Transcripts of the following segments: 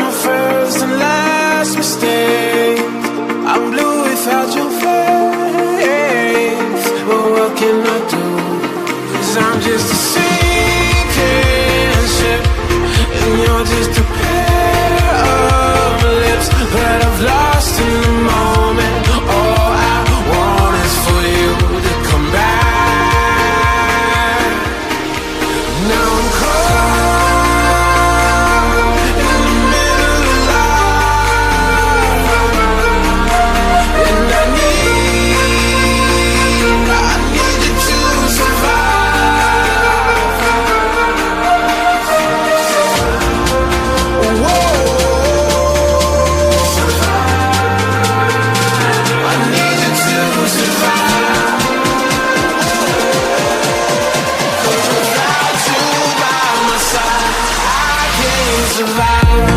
my first and last mistake. I'm blue without your face. But what can I do? 'Cause I'm just a sinking ship, and you're just a pair of lips that I've lost in the moment. All I want is for you to come back. Now I'm caught in the middle of life, and I need you to survive. Whoa. I need you to survive. 'Cause without you by my side, I can't survive.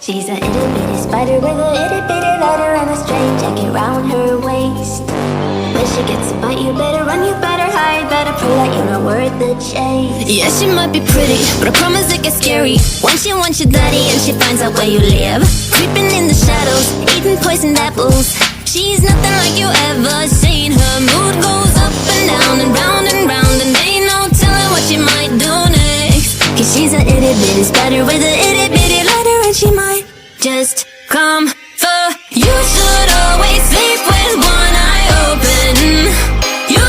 She's a itty bitty spider with a itty bitty ladder and a straight jacket round her waist. When she gets to bite, you better run, you better hide, better prove that you're not worth the chase. Yeah, she might be pretty, but I promise it gets scary once you want your daddy and she finds out where you live. Creeping in the shadows, eating poisoned apples. She's nothing like you ever seen. Her mood goes up and down and round, and ain't no telling what she might do next. Cause she's a itty bitty spider with a itty bitty ladder, and she might just come for you. Should always sleep with one eye open. You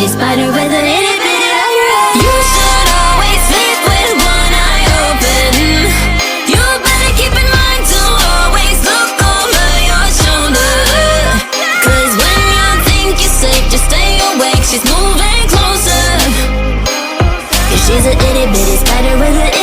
spider with a itty bitty lighter. You should always sleep with one eye open. You better keep in mind to always look over your shoulder. Cause when you think you're safe, just stay awake. She's moving closer. Yeah, she's a itty bitty spider with a